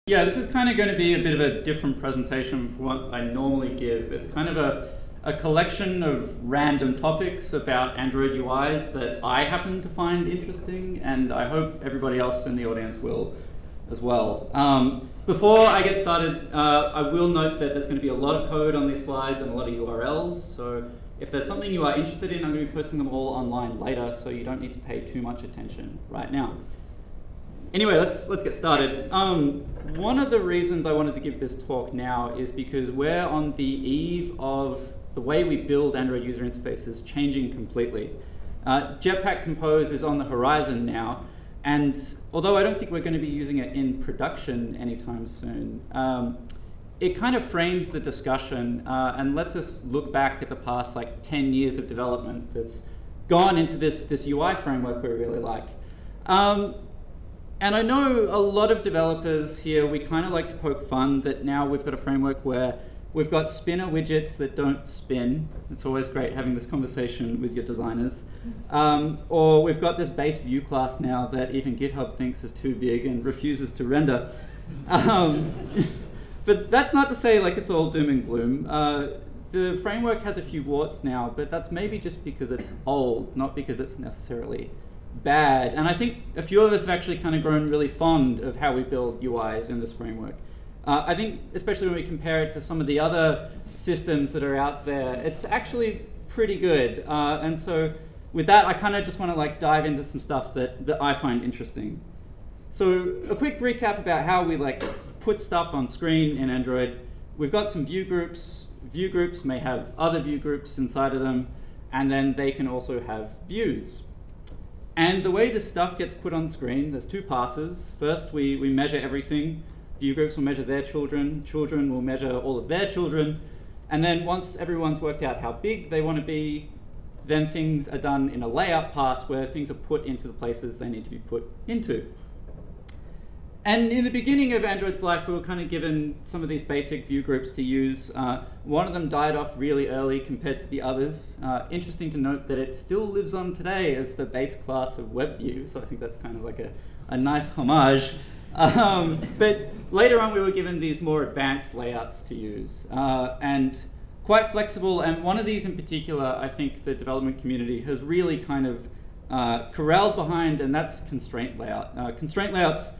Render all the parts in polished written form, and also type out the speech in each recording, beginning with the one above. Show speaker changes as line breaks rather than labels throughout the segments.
Yeah, this is kind of going to be a bit of a different presentation from what I normally give. It's kind of a collection of random topics about Android UIs that I happen to find interesting, and I hope everybody else in the audience will as well. Before I get started, I will note that there's going to be a lot of code on these slides and a lot of URLs, so if there's something you are interested in, I'm going to be posting them all online later, so you don't need to pay too much attention right now. Anyway, let's get started. One of the reasons I wanted to give this talk now is because we're on the eve of the way we build Android user interfaces changing completely. Jetpack Compose is on the horizon now, and although I don't think we're going to be using it in production anytime soon, it kind of frames the discussion and lets us look back at the past 10 years of development that's gone into this UI framework we really like. And I know a lot of developers here, we kind of like to poke fun that now we've got a framework where we've got spinner widgets that don't spin. It's always great having this conversation with your designers. Or we've got this base view class now that even GitHub thinks is too big and refuses to render. But that's not to say it's all doom and gloom. The framework has a few warts now, but that's maybe just because it's old, not because it's necessarily bad. And I think a few of us have actually kind of grown really fond of how we build UIs in this framework. I think especially when we compare it to some of the other systems that are out there, it's actually pretty good. And so with that, I kind of just want to dive into some stuff that I find interesting. So a quick recap about how we put stuff on screen in Android. We've got some view groups. View groups may have other view groups inside of them, and then they can also have views. And the way this stuff gets put on screen, there's two passes. First, we measure everything. View groups will measure their children. Children will measure all of their children. And then once everyone's worked out how big they want to be, then things are done in a layout pass where things are put into the places they need to be put into. And in the beginning of Android's life, we were kind of given some of these basic view groups to use. One of them died off really early compared to the others. Interesting to note that it still lives on today as the base class of WebView, so I think that's kind of a nice homage. But later on, we were given these more advanced layouts to use, and quite flexible. And one of these in particular, I think the development community has really kind of corralled behind, and that's constraint layout. Constraint layouts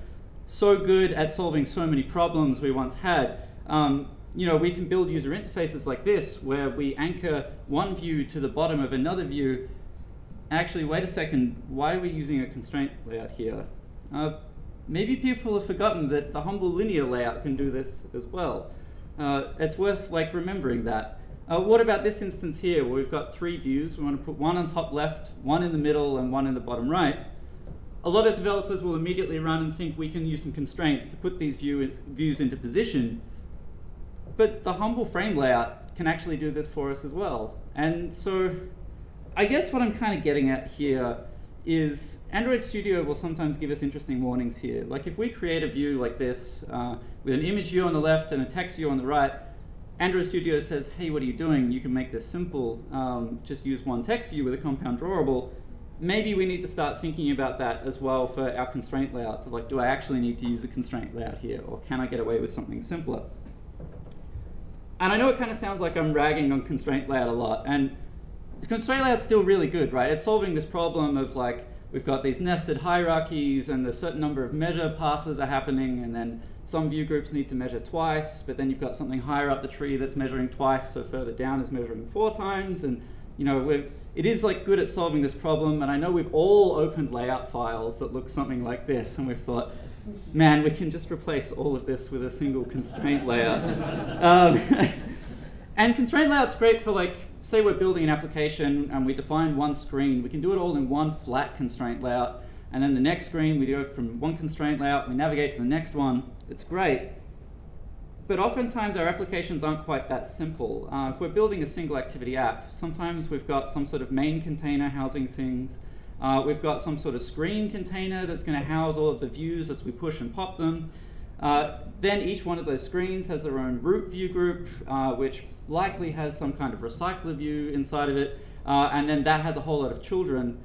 so good at solving so many problems we once had. We can build user interfaces like this, where we anchor one view to the bottom of another view. Actually, wait a second, why are we using a constraint layout here? Maybe people have forgotten that the humble linear layout can do this as well. It's worth remembering that. What about this instance here, where we've got three views? We want to put one on top left, one in the middle, and one in the bottom right. A lot of developers will immediately run and think we can use some constraints to put these views into position. But the humble frame layout can actually do this for us as well. And so I guess what I'm kind of getting at here is Android Studio will sometimes give us interesting warnings here. If we create a view like this with an image view on the left and a text view on the right, Android Studio says, hey, what are you doing? You can make this simple. Just use one text view with a compound drawable. Maybe we need to start thinking about that as well for our constraint layouts. Do I actually need to use a constraint layout here, or can I get away with something simpler? And I know it kind of sounds like I'm ragging on constraint layout a lot, and the constraint layout's still really good, right? It's solving this problem of we've got these nested hierarchies, and a certain number of measure passes are happening, and then some view groups need to measure twice, but then you've got something higher up the tree that's measuring twice, so further down is measuring 4 times, and it is good at solving this problem. And I know we've all opened layout files that look something like this, and we've thought, man, we can just replace all of this with a single constraint layout. And constraint layout's great for say we're building an application and we define one screen. We can do it all in one flat constraint layout, and then the next screen we go from one constraint layout, we navigate to the next one. It's great. But oftentimes our applications aren't quite that simple. If we're building a single activity app, sometimes we've got some sort of main container housing things. We've got some sort of screen container that's going to house all of the views as we push and pop them. Then each one of those screens has their own root view group, which likely has some kind of RecyclerView inside of it. And then that has a whole lot of children.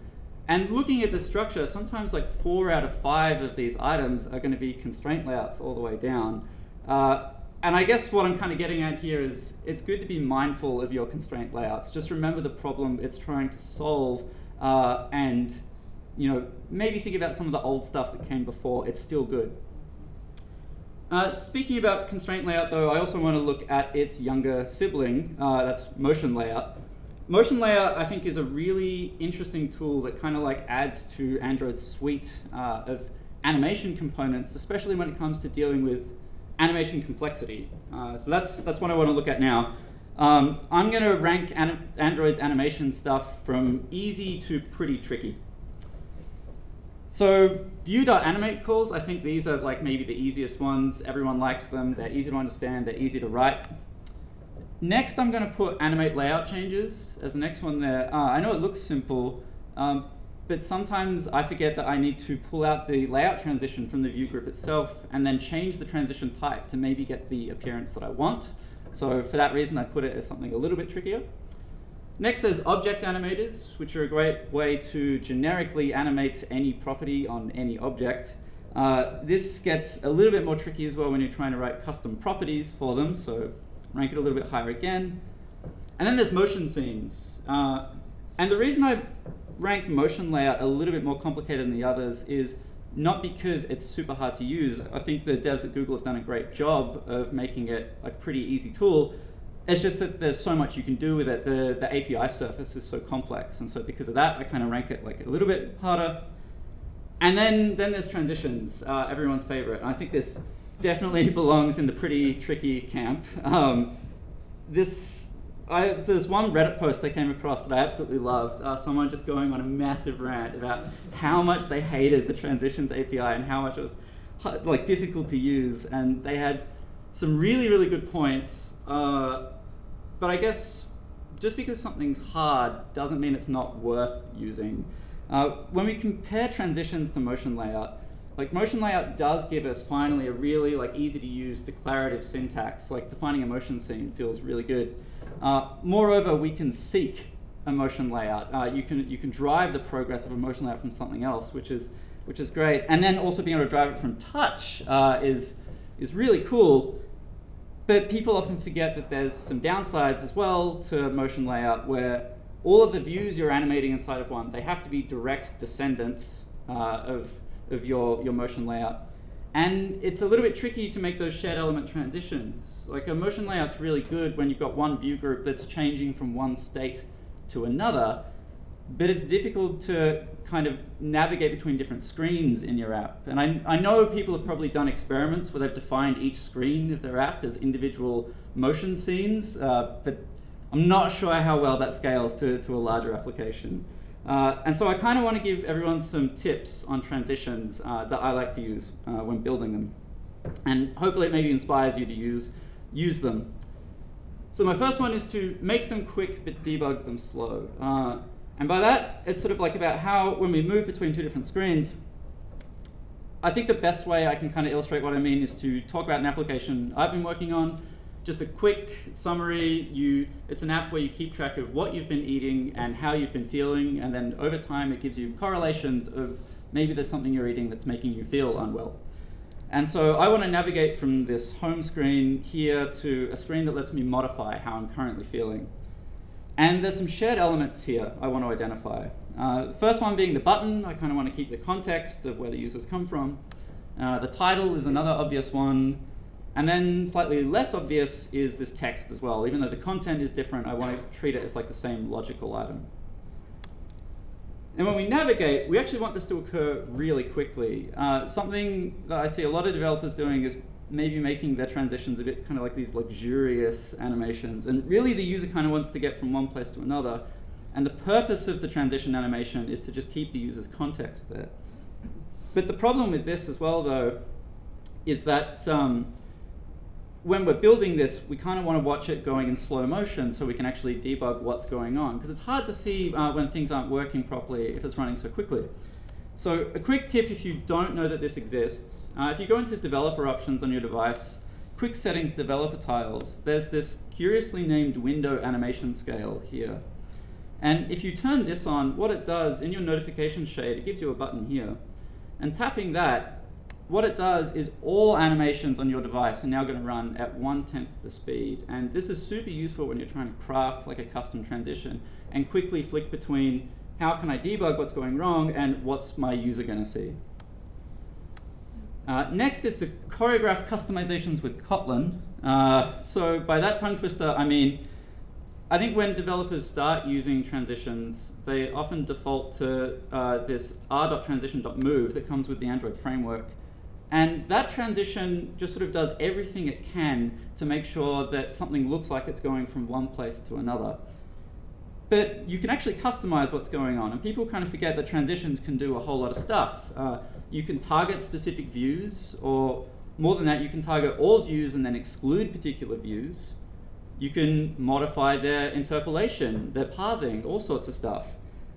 And looking at the structure, sometimes like 4 out of 5 of these items are going to be constraint layouts all the way down. And I guess what I'm kind of getting at here is it's good to be mindful of your constraint layouts. Just remember the problem it's trying to solve, and maybe think about some of the old stuff that came before. It's still good. Speaking about constraint layout, though, I also want to look at its younger sibling. That's motion layout. Motion layout, I think, is a really interesting tool that kind of like adds to Android's suite of animation components, especially when it comes to dealing with animation complexity. So that's what I want to look at now. I'm going to rank Android's animation stuff from easy to pretty tricky. So view.animate calls, I think these are like maybe the easiest ones. Everyone likes them. They're easy to understand. They're easy to write. Next, I'm going to put animate layout changes as the next one there. I know it looks simple, but sometimes I forget that I need to pull out the layout transition from the view group itself and then change the transition type to maybe get the appearance that I want. So for that reason, I put it as something a little bit trickier. Next, there's object animators, which are a great way to generically animate any property on any object. This gets a little bit more tricky as well when you're trying to write custom properties for them, so rank it a little bit higher again. And then there's motion scenes. And the reason I rank motion layout a little bit more complicated than the others is not because it's super hard to use. I think the devs at Google have done a great job of making it a pretty easy tool. It's just that there's so much you can do with it. The API surface is so complex, and so because of that, I kind of rank it like a little bit harder. And then there's transitions, everyone's favorite. And I think this definitely belongs in the pretty tricky camp. There's one Reddit post I came across that I absolutely loved. Someone just going on a massive rant about how much they hated the transitions API and how much it was like difficult to use. And they had some really, really good points. But I guess just because something's hard doesn't mean it's not worth using. When we compare transitions to motion layout, like motion layout does give us finally a really like easy to use declarative syntax. Like defining a motion scene feels really good. Moreover, we can seek a motion layout. You can drive the progress of a motion layout from something else, which is great. And then also being able to drive it from touch is really cool. But people often forget that there's some downsides as well to motion layout, where all of the views you're animating inside of one, they have to be direct descendants of your motion layout. And it's a little bit tricky to make those shared element transitions. Like a motion layout's really good when you've got one view group that's changing from one state to another, but it's difficult to kind of navigate between different screens in your app. And I know people have probably done experiments where they've defined each screen of their app as individual motion scenes, but I'm not sure how well that scales to a larger application. And so I kind of want to give everyone some tips on transitions that I like to use when building them. And hopefully it maybe inspires you to use them. So my first one is to make them quick but debug them slow. And by that, it's sort of like about how, when we move between two different screens, I think the best way I can kind of illustrate what I mean is to talk about an application I've been working on. Just a quick summary, it's an app where you keep track of what you've been eating and how you've been feeling, and then over time it gives you correlations of maybe there's something you're eating that's making you feel unwell. And so I want to navigate from this home screen here to a screen that lets me modify how I'm currently feeling. And there's some shared elements here I want to identify. The first one being the button. I kind of want to keep the context of where the users come from. The title is another obvious one. And then slightly less obvious is this text as well. Even though the content is different, I want to treat it as like the same logical item. And when we navigate, we actually want this to occur really quickly. Something that I see a lot of developers doing is maybe making their transitions a bit kind of like these luxurious animations. And really the user kind of wants to get from one place to another. And the purpose of the transition animation is to just keep the user's context there. But the problem with this as well, though, is that when we're building this, we kind of want to watch it going in slow motion so we can actually debug what's going on. Because it's hard to see when things aren't working properly if it's running so quickly. So a quick tip if you don't know that this exists, if you go into developer options on your device, quick settings developer tiles, there's this curiously named window animation scale here. And if you turn this on, what it does, in your notification shade, it gives you a button here. And tapping that, what it does is all animations on your device are now going to run at 1/10 the speed. And this is super useful when you're trying to craft like a custom transition and quickly flick between how can I debug what's going wrong and what's my user going to see. Next is the choreograph customizations with Kotlin. So by that tongue twister, I mean, I think when developers start using transitions, they often default to this r.transition.move that comes with the Android framework. And that transition just sort of does everything it can to make sure that something looks like it's going from one place to another. But you can actually customize what's going on, and people kind of forget that transitions can do a whole lot of stuff. You can target specific views, or more than that, you can target all views and then exclude particular views. You can modify their interpolation, their pathing, all sorts of stuff.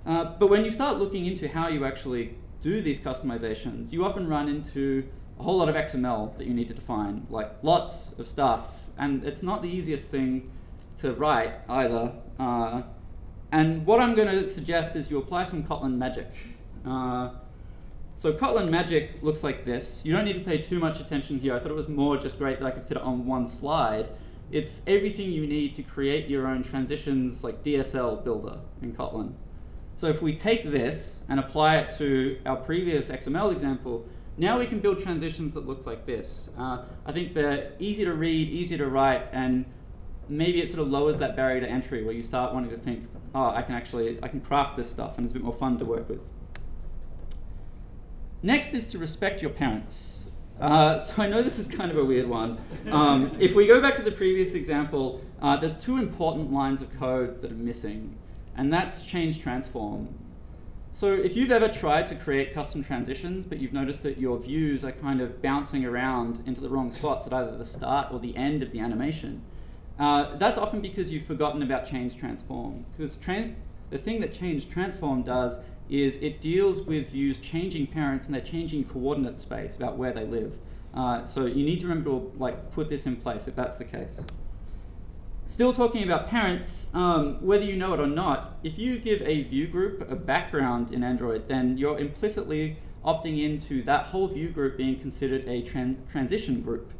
But when you start looking into how you actually do these customizations, you often run into a whole lot of XML that you need to define, like lots of stuff. And it's not the easiest thing to write either. And what I'm going to suggest is you apply some Kotlin magic. So Kotlin magic looks like this. You don't need to pay too much attention here. I thought it was more just great that I could fit it on one slide. It's everything you need to create your own transitions, like DSL builder in Kotlin. So if we take this and apply it to our previous XML example, now we can build transitions that look like this. I think they're easy to read, easy to write, and maybe it sort of lowers that barrier to entry where you start wanting to think, oh, I can craft this stuff, and it's a bit more fun to work with. Next is to respect your parents. So I know this is kind of a weird one. If we go back to the previous example, there's two important lines of code that are missing, and that's change transform. So if you've ever tried to create custom transitions, but you've noticed that your views are kind of bouncing around into the wrong spots at either the start or the end of the animation, that's often because you've forgotten about change transform. Because the thing that change transform does is it deals with views changing parents and they're changing coordinate space about where they live. So you need to remember to put this in place if that's the case. Still talking about parents, whether you know it or not, if you give a view group a background in Android, then you're implicitly opting into that whole view group being considered a transition group.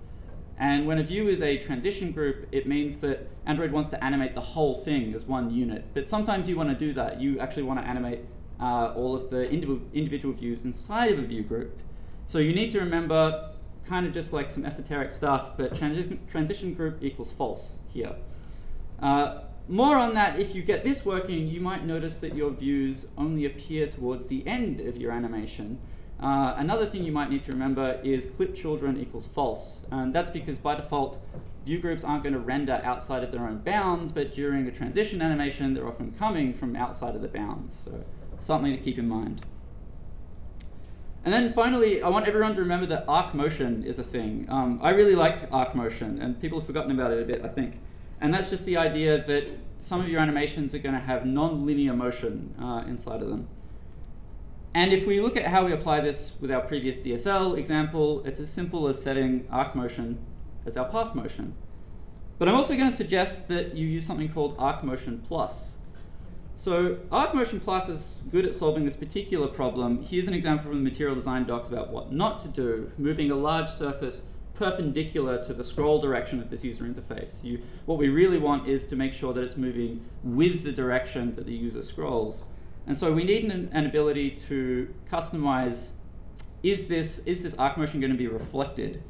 And when a view is a transition group, it means that Android wants to animate the whole thing as one unit. But sometimes you want to do that. You actually want to animate all of the individual views inside of a view group. So you need to remember, kind of just like some esoteric stuff, but transition group equals false here. More on that, if you get this working, you might notice that your views only appear towards the end of your animation. Another thing you might need to remember is clip children equals false. And that's because by default, view groups aren't going to render outside of their own bounds, but during a transition animation, they're often coming from outside of the bounds. So something to keep in mind. And then finally, I want everyone to remember that arc motion is a thing. I really like arc motion, and people have forgotten about it a bit, I think. And that's just the idea that some of your animations are going to have non-linear motion inside of them. And if we look at how we apply this with our previous DSL example, it's as simple as setting arc motion as our path motion. But I'm also going to suggest that you use something called arc motion plus. So arc motion plus is good at solving this particular problem. Here's an example from the material design docs about what not to do, moving a large surface perpendicular to the scroll direction of this user interface. What we really want is to make sure that it's moving with the direction that the user scrolls. And so we need an ability to customize, is this arc motion going to be reflected?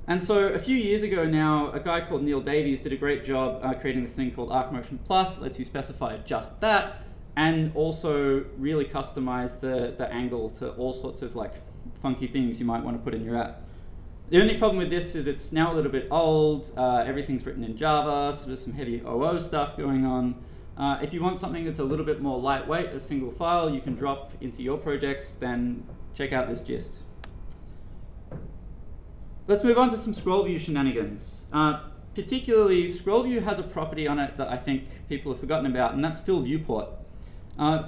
And so a few years ago now, a guy called Neil Davies did a great job creating this thing called Arc Motion Plus. It lets you specify just that, and also really customize the angle to all sorts of funky things you might want to put in your app. The only problem with this is it's now a little bit old. Everything's written in Java, so there's some heavy OO stuff going on. If you want something that's a little bit more lightweight, a single file you can drop into your projects, then check out this gist. Let's move on to some scroll view shenanigans. Particularly, scroll view has a property on it that I think people have forgotten about, and that's fill viewport.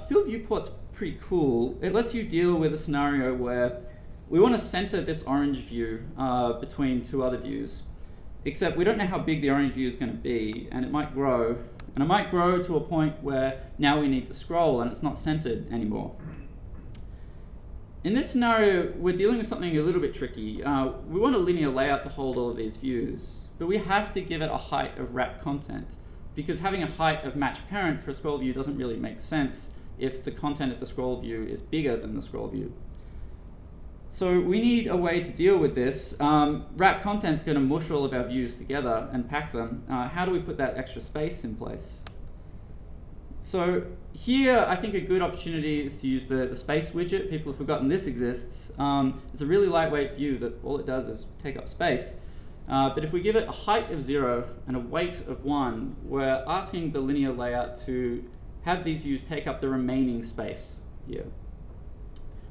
Fill viewport's pretty cool. It lets you deal with a scenario where we want to center this orange view between two other views, except we don't know how big the orange view is going to be, and it might grow. And it might grow to a point where now we need to scroll and it's not centered anymore. In this scenario, we're dealing with something a little bit tricky. We want a linear layout to hold all of these views, but we have to give it a height of wrap content, because having a height of match parent for a scroll view doesn't really make sense if the content of the scroll view is bigger than the scroll view. So we need a way to deal with this. Wrap content's going to mush all of our views together and pack them. How do we put that extra space in place? So here, I think a good opportunity is to use the space widget. People have forgotten this exists. It's a really lightweight view that all it does is take up space. But if we give it a height of 0 and a weight of 1, we're asking the linear layout to have these views take up the remaining space here.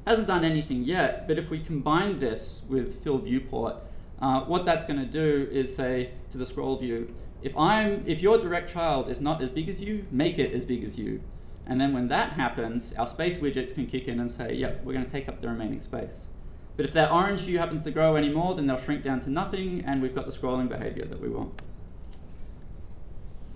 Hasn't done anything yet, but if we combine this with fill viewport, what that's going to do is say to the scroll view, if your direct child is not as big as you, make it as big as you. And then when that happens, our space widgets can kick in and say, yep, we're going to take up the remaining space. But if that orange view happens to grow anymore, then they'll shrink down to nothing, and we've got the scrolling behavior that we want.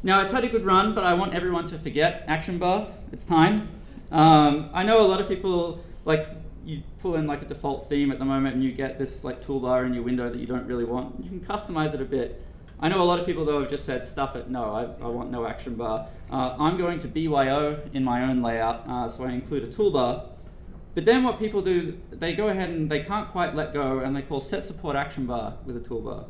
Now, it's had a good run, but I want everyone to forget action bar. It's time. I know a lot of people, like, you pull in like a default theme at the moment and you get this like toolbar in your window that you don't really want. You can customize it a bit. I know a lot of people though have just said stuff it, no, I want no action bar. I'm going to BYO in my own layout, so I include a toolbar. But then what people do, they go ahead and they can't quite let go and they call set support action bar with a toolbar.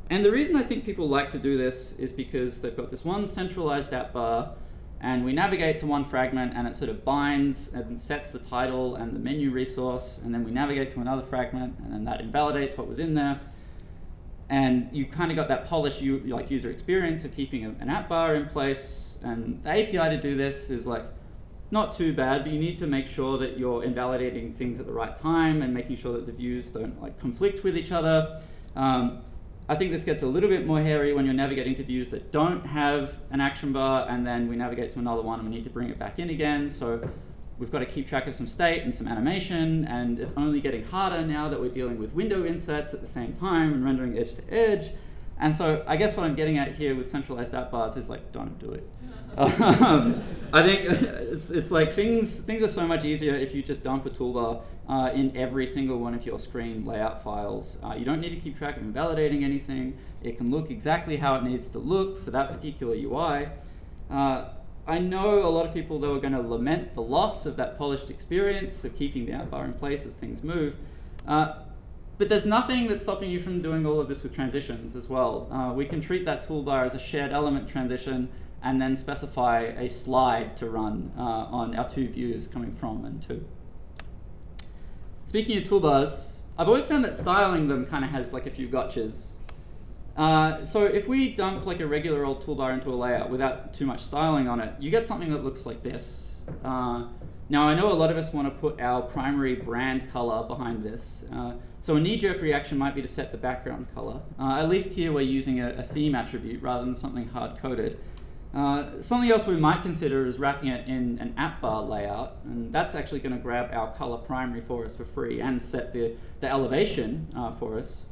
And the reason I think people like to do this is because they've got this one centralized app bar, and we navigate to one fragment and it sort of binds and sets the title and the menu resource, and then we navigate to another fragment and then that invalidates what was in there. And you kind of got that polished like user experience of keeping an app bar in place, and the API to do this is like not too bad, but you need to make sure that you're invalidating things at the right time and making sure that the views don't like conflict with each other. I think this gets a little bit more hairy when you're navigating to views that don't have an action bar, and then we navigate to another one and we need to bring it back in again. So we've got to keep track of some state and some animation, and it's only getting harder now that we're dealing with window insets at the same time and rendering edge to edge. And so I guess what I'm getting at here with centralized app bars is like, don't do it. I think it's like things are so much easier if you just dump a toolbar in every single one of your screen layout files. You don't need to keep track of invalidating anything. It can look exactly how it needs to look for that particular UI. I know a lot of people though are going to lament the loss of that polished experience of keeping the app bar in place as things move. But there's nothing that's stopping you from doing all of this with transitions as well. We can treat that toolbar as a shared element transition and then specify a slide to run on our two views coming from and to. Speaking of toolbars, I've always found that styling them kind of has like a few gotchas. So if we dump like a regular old toolbar into a layout without too much styling on it, you get something that looks like this. Now I know a lot of us want to put our primary brand color behind this. So a knee-jerk reaction might be to set the background color. At least here we're using a theme attribute rather than something hard-coded. Something else we might consider is wrapping it in an app bar layout, and that's actually going to grab our color primary for us for free and set the elevation for us.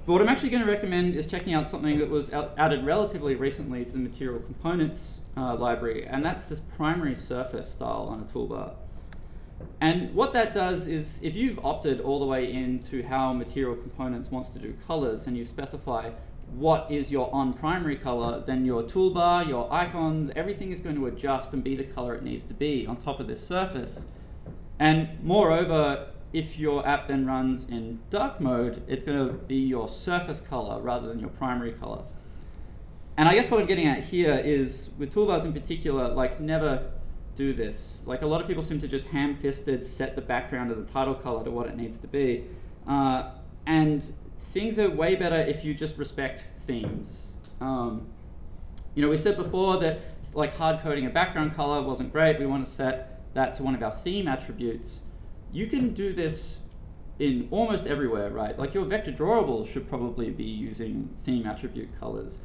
But what I'm actually going to recommend is checking out something that was added relatively recently to the material components library, and that's this primary surface style on a toolbar. And what that does is, if you've opted all the way into how material components wants to do colors, and you specify what is your on-primary color, then your toolbar, your icons, everything is going to adjust and be the color it needs to be on top of this surface. And moreover, if your app then runs in dark mode, it's going to be your surface color rather than your primary color. And I guess what I'm getting at here is, with toolbars in particular, like never do this. Like a lot of people seem to just ham-fisted set the background of the title color to what it needs to be. And things are way better if you just respect themes. You know, we said before that like hard coding a background color wasn't great. We want to set that to one of our theme attributes. You can do this in almost everywhere, right? Like your vector drawables should probably be using theme attribute colors.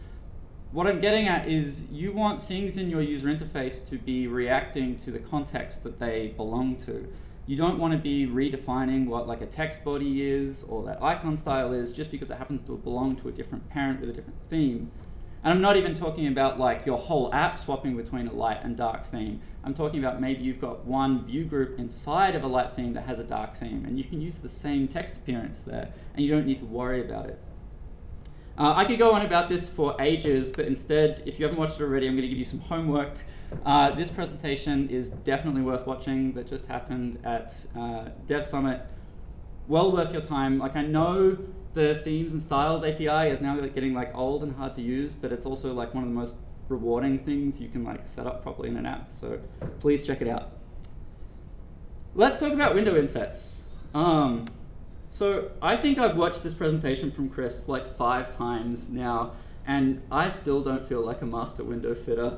What I'm getting at is you want things in your user interface to be reacting to the context that they belong to. You don't want to be redefining what like a text body is or that icon style is just because it happens to belong to a different parent with a different theme. And I'm not even talking about like your whole app swapping between a light and dark theme. I'm talking about maybe you've got one view group inside of a light theme that has a dark theme, and you can use the same text appearance there, and you don't need to worry about it. I could go on about this for ages, but instead, if you haven't watched it already, I'm going to give you some homework. This presentation is definitely worth watching that just happened at Dev Summit. Well worth your time. Like, I know the themes and styles API is now getting like old and hard to use, but it's also like one of the most rewarding things you can like set up properly in an app. So please check it out. Let's talk about window insets. So I think I've watched this presentation from Chris like 5 times now, and I still don't feel like a master window fitter.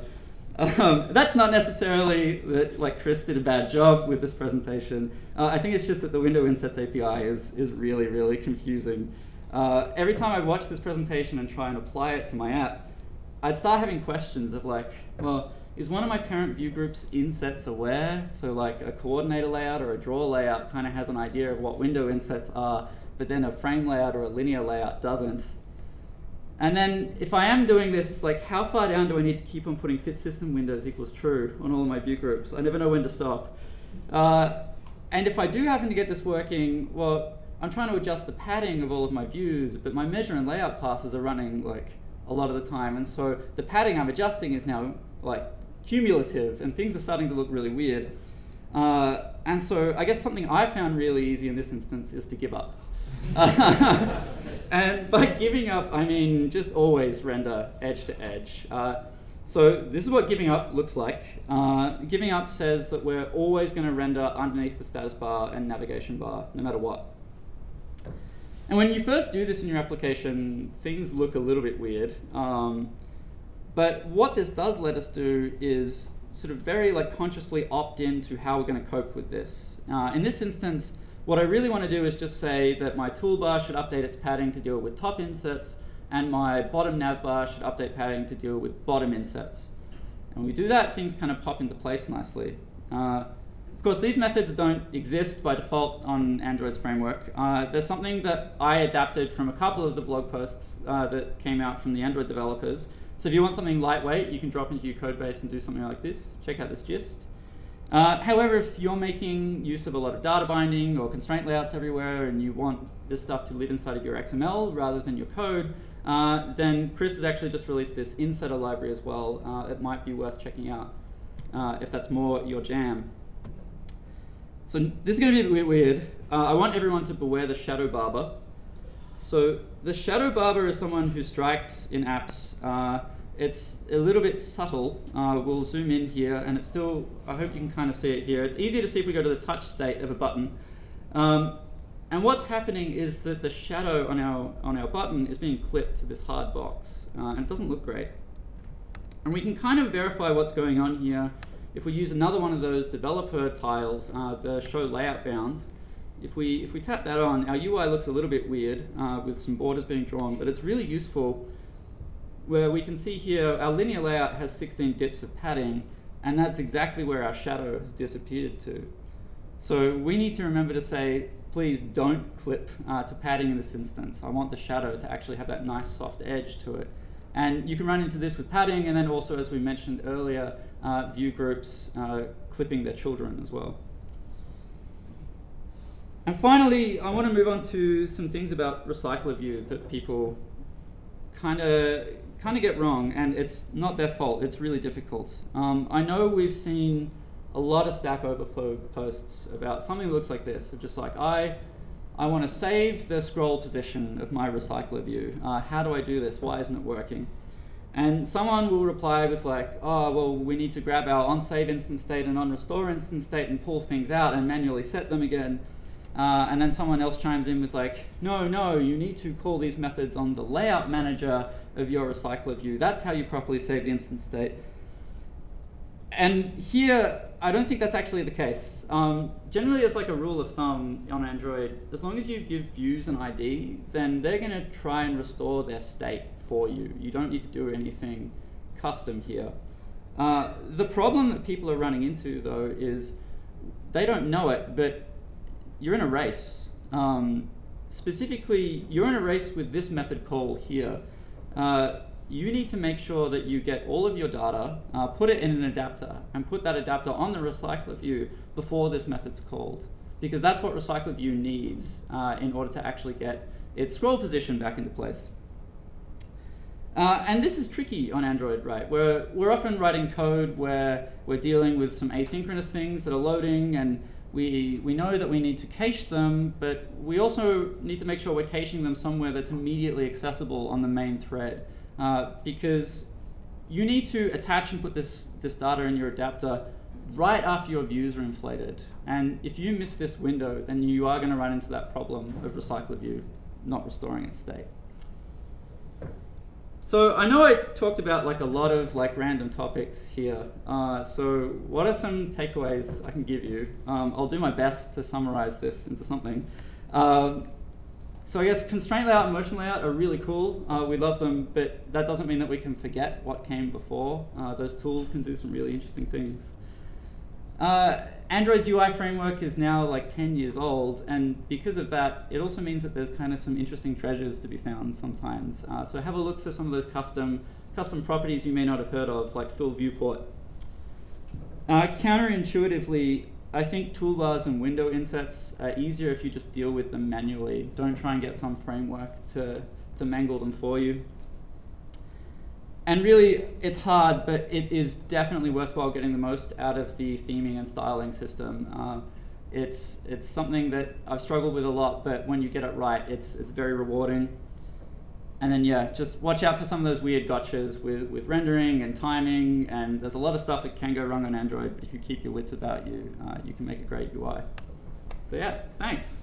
That's not necessarily that like Chris did a bad job with this presentation. I think it's just that the window insets API is really, really confusing. Every time I watch this presentation and try and apply it to my app, I'd start having questions of like, well, is one of my parent view groups insets aware? So like a coordinator layout or a drawer layout kind of has an idea of what window insets are, but then a frame layout or a linear layout doesn't. And then if I am doing this, like how far down do I need to keep on putting fit system windows equals true on all of my view groups? I never know when to stop. And if I do happen to get this working, well, I'm trying to adjust the padding of all of my views, but my measure and layout passes are running like a lot of the time. And so the padding I'm adjusting is now like cumulative, and things are starting to look really weird. And so I guess something I found really easy in this instance is to give up. And by giving up, I mean just always render edge to edge. So this is what giving up looks like. Giving up says that we're always going to render underneath the status bar and navigation bar, no matter what. And when you first do this in your application, things look a little bit weird. But what this does let us do is sort of very like consciously opt into how we're going to cope with this. In this instance, what I really want to do is just say that my toolbar should update its padding to deal with top insets, and my bottom nav bar should update padding to deal with bottom insets. And when we do that, things kind of pop into place nicely. Of course, these methods don't exist by default on Android's framework. There's something that I adapted from a couple of the blog posts that came out from the Android developers. So if you want something lightweight, you can drop into your code base and do something like this. Check out this gist. However, if you're making use of a lot of data binding or constraint layouts everywhere and you want this stuff to live inside of your XML rather than your code, then Chris has actually just released this insetter library as well. It might be worth checking out if that's more your jam. So this is going to be a bit weird. I want everyone to beware the shadow barber. So the shadow barber is someone who strikes in apps. It's a little bit subtle. We'll zoom in here, and it's still, I hope you can kind of see it here. It's easy to see if we go to the touch state of a button. And what's happening is that the shadow on our button is being clipped to this hard box, and it doesn't look great. And we can kind of verify what's going on here if we use another one of those developer tiles, the show layout bounds. If we tap that on, our UI looks a little bit weird with some borders being drawn, but it's really useful where we can see here our linear layout has 16 dips of padding, and that's exactly where our shadow has disappeared to. So we need to remember to say, please don't clip to padding in this instance. I want the shadow to actually have that nice soft edge to it. And you can run into this with padding, and then also, as we mentioned earlier, view groups clipping their children as well. And finally, I want to move on to some things about RecyclerView that people kind of get wrong, and it's not their fault. It's really difficult. I know we've seen a lot of Stack Overflow posts about something that looks like this, of just like, I want to save the scroll position of my RecyclerView. How do I do this? Why isn't it working? And someone will reply with like, oh, well, we need to grab our onSave instance state and onRestore instance state and pull things out and manually set them again. And then someone else chimes in with like, no, you need to call these methods on the layout manager of your RecyclerView. That's how you properly save the instance state. And here, I don't think that's actually the case. Generally, as like a rule of thumb on Android, as long as you give views an ID, then they're going to try and restore their state for you. You don't need to do anything custom here. The problem that people are running into, though, is they don't know it, but you're in a race. Specifically, you're in a race with this method call here. you need to make sure that you get all of your data, put it in an adapter, and put that adapter on the RecyclerView before this method's called. Because that's what RecyclerView needs in order to actually get its scroll position back into place. And this is tricky on Android, right? We're often writing code where we're dealing with some asynchronous things that are loading, and we know that we need to cache them, but we also need to make sure we're caching them somewhere that's immediately accessible on the main thread. Because you need to attach and put this data in your adapter right after your views are inflated. And if you miss this window, then you are going to run into that problem of RecyclerView not restoring its state. So I know I talked about like a lot of like random topics here. So what are some takeaways I can give you? I'll do my best to summarize this into something. So I guess constraint layout and motion layout are really cool. We love them, but that doesn't mean that we can forget what came before. Those tools can do some really interesting things. Android's UI framework is now like 10 years old, and because of that, it also means that there's kind of some interesting treasures to be found sometimes. So have a look for some of those custom properties you may not have heard of, like fill viewport. Counterintuitively, I think toolbars and window insets are easier if you just deal with them manually. Don't try and get some framework to mangle them for you. And really, it's hard, but it is definitely worthwhile getting the most out of the theming and styling system. It's something that I've struggled with a lot, but when you get it right, it's very rewarding. And then yeah, just watch out for some of those weird gotchas with rendering and timing, and there's a lot of stuff that can go wrong on Android, but if you keep your wits about you, you can make a great UI. So yeah, thanks.